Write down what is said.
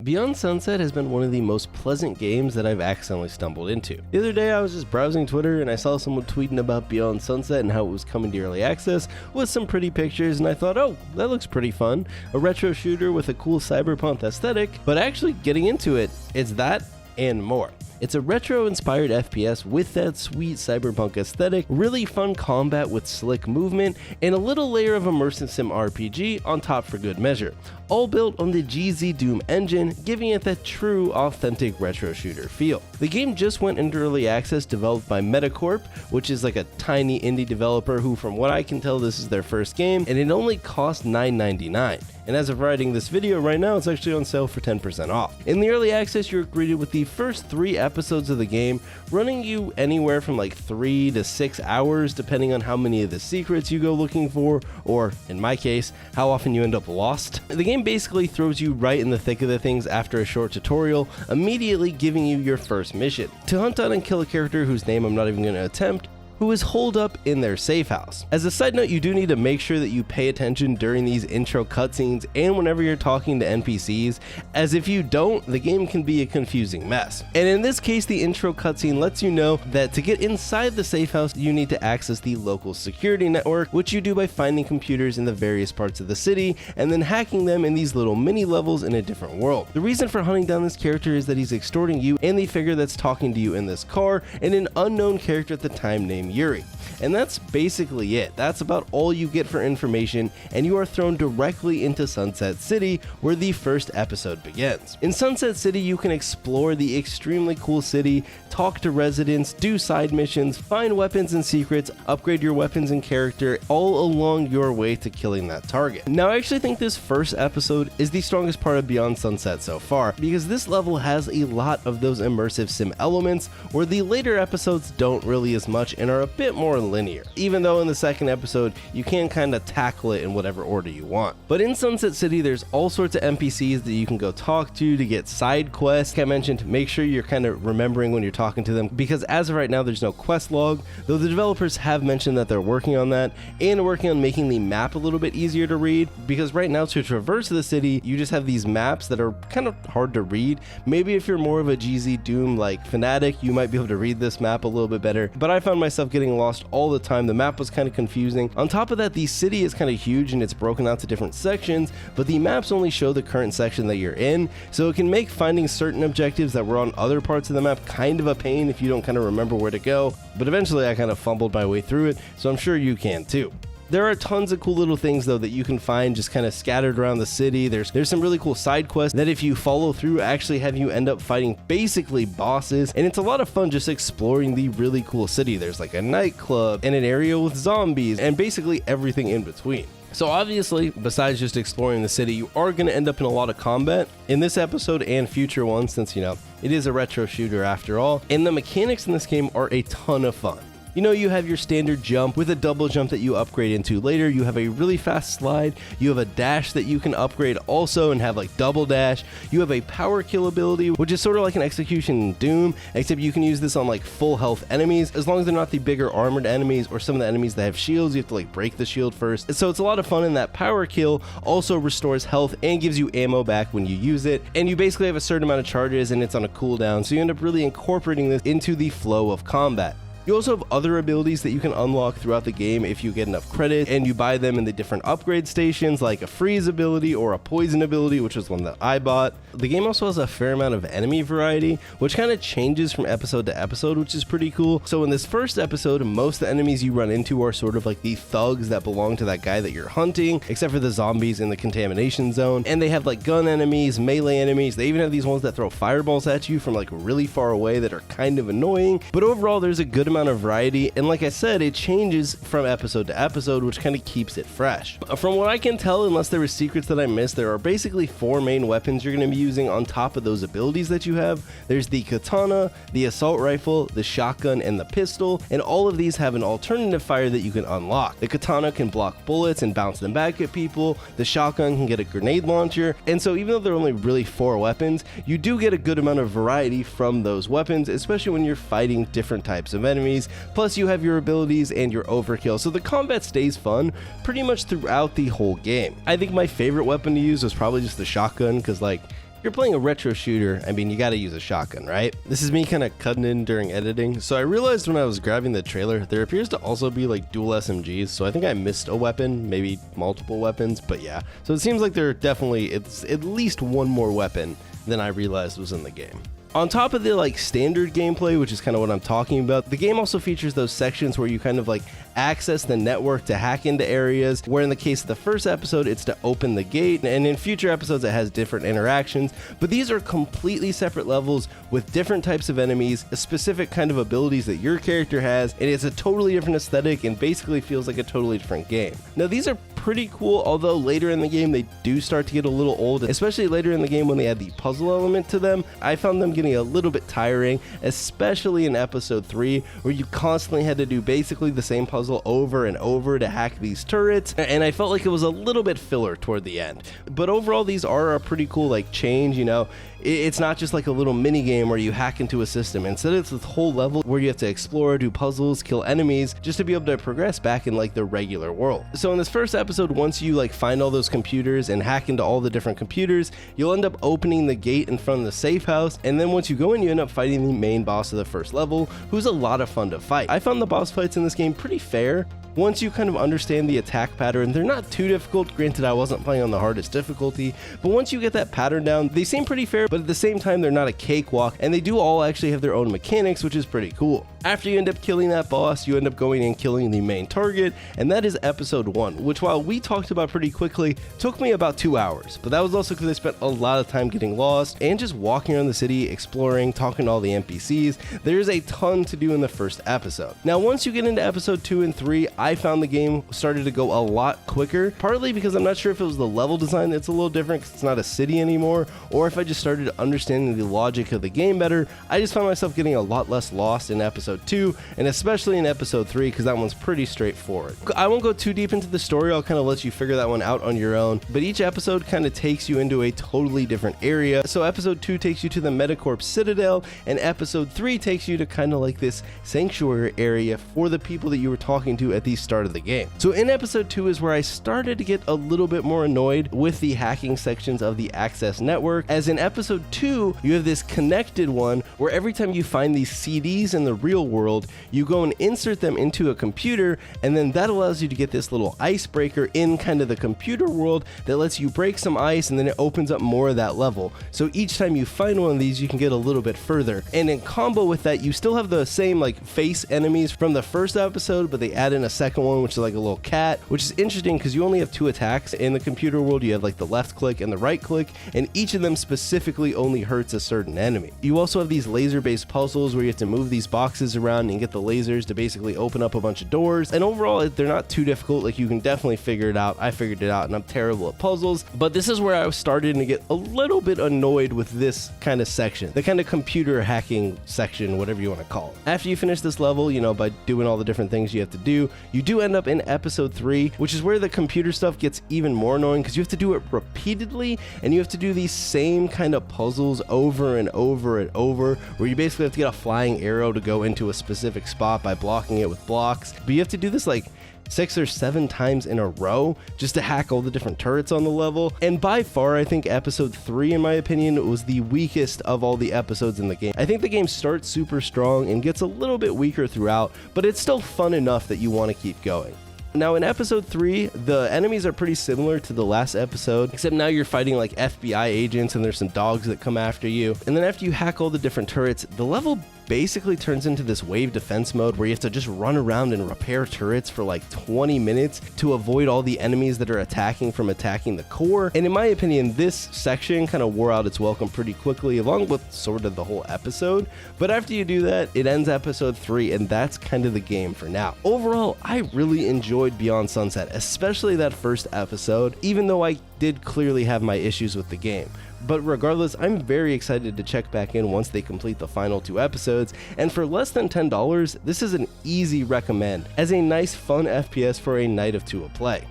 Beyond Sunset has been one of the most pleasant games that I've accidentally stumbled into. The other day I was just browsing Twitter and I saw someone tweeting about Beyond Sunset and how it was coming to early access with some pretty pictures, and I thought, oh, that looks pretty fun. A retro shooter with a cool cyberpunk aesthetic, but actually getting into it, it's that and more. It's a retro-inspired FPS with that sweet cyberpunk aesthetic, really fun combat with slick movement, and a little layer of immersive sim RPG on top for good measure, all built on the GZ Doom engine, giving it that true, authentic retro shooter feel. The game just went into early access, developed by Metacorp, which is like a tiny indie developer who, from what I can tell, this is their first game, and it only cost $9.99. And as of writing this video right now, it's actually on sale for 10% off. In the early access, you're greeted with the first 3 episodes of the game, running you anywhere from like 3 to 6 hours, depending on how many of the secrets you go looking for, or in my case, how often you end up lost. The game basically throws you right in the thick of the things after a short tutorial, immediately giving you your first mission: to hunt down and kill a character whose name I'm not even going to attempt, who is holed up in their safe house. As a side note, you do need to make sure that you pay attention during these intro cutscenes and whenever you're talking to NPCs, as if you don't, the game can be a confusing mess. And in this case, the intro cutscene lets you know that to get inside the safe house, you need to access the local security network, which you do by finding computers in the various parts of the city and then hacking them in these little mini levels in a different world. The reason for hunting down this character is that he's extorting you and the figure that's talking to you in this car, and an unknown character at the time named Yuri. And that's basically it. That's about all you get for information, and you are thrown directly into Sunset City, where the first episode begins. In Sunset City, you can explore the extremely cool city, talk to residents, do side missions, find weapons and secrets, upgrade your weapons and character, all along your way to killing that target. Now, I actually think this first episode is the strongest part of Beyond Sunset so far, because this level has a lot of those immersive sim elements, where the later episodes don't really as much and are a bit more linear, even though in the second episode you can kind of tackle it in whatever order you want. But in Sunset City, there's all sorts of NPCs that you can go talk to get side quests. Like I mentioned, make sure you're kind of remembering when you're talking to them, because as of right now there's no quest log, though the developers have mentioned that they're working on that and working on making the map a little bit easier to read, because right now to traverse the city you just have these maps that are kind of hard to read. Maybe if you're more of a GZ Doom like fanatic, you might be able to read this map a little bit better, but I found myself getting lost all the time. The map was kind of confusing. On top of that, the city is kind of huge and it's broken out to different sections, but the maps only show the current section that you're in, so it can make finding certain objectives that were on other parts of the map kind of a pain if you don't kind of remember where to go. But eventually I kind of fumbled my way through it, so I'm sure you can too. There are tons of cool little things though that you can find just kind of scattered around the city. There's some really cool side quests that if you follow through actually have you end up fighting basically bosses, and it's a lot of fun just exploring the really cool city. There's like a nightclub and an area with zombies and basically everything in between. So obviously, besides just exploring the city, you are going to end up in a lot of combat in this episode and future ones, since, you know, it is a retro shooter after all, and the mechanics in this game are a ton of fun. You know, you have your standard jump with a double jump that you upgrade into later. You have a really fast slide. You have a dash that you can upgrade also and have like double dash. You have a power kill ability, which is sort of like an execution in Doom, except you can use this on like full health enemies, as long as they're not the bigger armored enemies or some of the enemies that have shields. You have to like break the shield first. So it's a lot of fun, and that power kill also restores health and gives you ammo back when you use it. And you basically have a certain amount of charges and it's on a cooldown, so you end up really incorporating this into the flow of combat. You also have other abilities that you can unlock throughout the game if you get enough credit and you buy them in the different upgrade stations, like a freeze ability or a poison ability, which is one that I bought. The game also has a fair amount of enemy variety, which kind of changes from episode to episode, which is pretty cool. So in this first episode, most of the enemies you run into are sort of like the thugs that belong to that guy that you're hunting, except for the zombies in the contamination zone. And they have like gun enemies, melee enemies. They even have these ones that throw fireballs at you from like really far away that are kind of annoying. But overall, there's a good amount of variety, and like I said, it changes from episode to episode, which kind of keeps it fresh. From what I can tell, unless there were secrets that I missed, there are basically 4 main weapons you're going to be using on top of those abilities that you have. There's the katana, the assault rifle, the shotgun, and the pistol, and all of these have an alternative fire that you can unlock. The katana can block bullets and bounce them back at people. The shotgun can get a grenade launcher, and so even though there are only really 4 weapons, you do get a good amount of variety from those weapons, especially when you're fighting different types of enemies. Plus you have your abilities and your overkill, so the combat stays fun pretty much throughout the whole game. I think my favorite weapon to use was probably just the shotgun, because like If you're playing a retro shooter, I mean, you gotta use a shotgun, right? This is me kind of cutting in during editing, so I realized when I was grabbing the trailer, there appears to also be like dual SMGs, so I think I missed a weapon, maybe multiple weapons, but yeah. So it seems like it's at least one more weapon than I realized was in the game. On top of the like standard gameplay, which is kind of what I'm talking about, the game also features those sections where you kind of like access the network to hack into areas, where in the case of the first episode, it's to open the gate, and in future episodes it has different interactions, but these are completely separate levels with different types of enemies, a specific kind of abilities that your character has, and it's a totally different aesthetic and basically feels like a totally different game. Now these are pretty cool, although later in the game they do start to get a little old, especially later in the game when they add the puzzle element to them. I found them getting a little bit tiring, especially in episode 3, where you constantly had to do basically the same puzzle over and over to hack these turrets, and I felt like it was a little bit filler toward the end. But overall, these are a pretty cool like change, you know. It's not just like a little mini game where you hack into a system. Instead, it's this whole level where you have to explore, do puzzles, kill enemies, just to be able to progress back in like the regular world. So in this first episode, once you like find all those computers and hack into all the different computers, you'll end up opening the gate in front of the safe house, and then once you go in, you end up fighting the main boss of the first level, who's a lot of fun to fight. I found the boss fights in this game pretty fair. Once you kind of understand the attack pattern, they're not too difficult. Granted, I wasn't playing on the hardest difficulty, but once you get that pattern down, they seem pretty fair, but at the same time, they're not a cakewalk, and they do all actually have their own mechanics, which is pretty cool. After you end up killing that boss, you end up going and killing the main target, and that is episode 1, which while we talked about pretty quickly, took me about 2 hours, but that was also because I spent a lot of time getting lost and just walking around the city, exploring, talking to all the NPCs. There's a ton to do in the first episode. Now, once you get into episode 2 and 3, I found the game started to go a lot quicker, partly because I'm not sure if it was the level design that's a little different because it's not a city anymore, or if I just started understanding the logic of the game better. I just found myself getting a lot less lost in episode 2, and especially in episode 3, because that one's pretty straightforward. I won't go too deep into the story, I'll kind of let you figure that one out on your own, but each episode kind of takes you into a totally different area. So episode 2 takes you to the Metacorp Citadel, and episode 3 takes you to kind of like this sanctuary area for the people that you were talking to at the start of the game. So in episode 2 is where I started to get a little bit more annoyed with the hacking sections of the Access network, as in episode 2 you have this connected one where every time you find these CDs in the real world, you go and insert them into a computer, and then that allows you to get this little icebreaker in kind of the computer world that lets you break some ice, and then it opens up more of that level. So each time you find one of these, you can get a little bit further, and in combo with that, you still have the same like face enemies from the first episode, but they add in a second one, which is like a little cat, which is interesting because you only have 2 attacks in the computer world. You have like the left click and the right click, and each of them specifically only hurts a certain enemy. You also have these laser-based puzzles where you have to move these boxes around and get the lasers to basically open up a bunch of doors, and overall they're not too difficult. Like, you can definitely figure it out. I figured it out, and I'm terrible at puzzles, but this is where I was starting to get a little bit annoyed with this kind of section, the kind of computer hacking section, whatever you want to call it. After you finish this level, you know, by doing all the different things you have to do, you do end up in episode 3, which is where the computer stuff gets even more annoying because you have to do it repeatedly, and you have to do these same kind of puzzles over and over and over, where you basically have to get a flying arrow to go into a specific spot by blocking it with blocks. But you have to do this like 6 or 7 times in a row just to hack all the different turrets on the level. And by far, I think episode 3, in my opinion, was the weakest of all the episodes in the game. I think the game starts super strong and gets a little bit weaker throughout, but it's still fun enough that you want to keep going. Now in episode 3, the enemies are pretty similar to the last episode, except now you're fighting like FBI agents and there's some dogs that come after you. And then after you hack all the different turrets, the level basically turns into this wave defense mode where you have to just run around and repair turrets for like 20 minutes to avoid all the enemies that are attacking from attacking the core. And in my opinion, this section kind of wore out its welcome pretty quickly, along with sort of the whole episode. But after you do that, it ends episode 3, and that's kind of the game for now. Overall, I really enjoyed Beyond Sunset, especially that first episode, even though I did clearly have my issues with the game. But regardless, I'm very excited to check back in once they complete the final 2 episodes, and for less than $10, this is an easy recommend as a nice fun FPS for a night of 2 of play.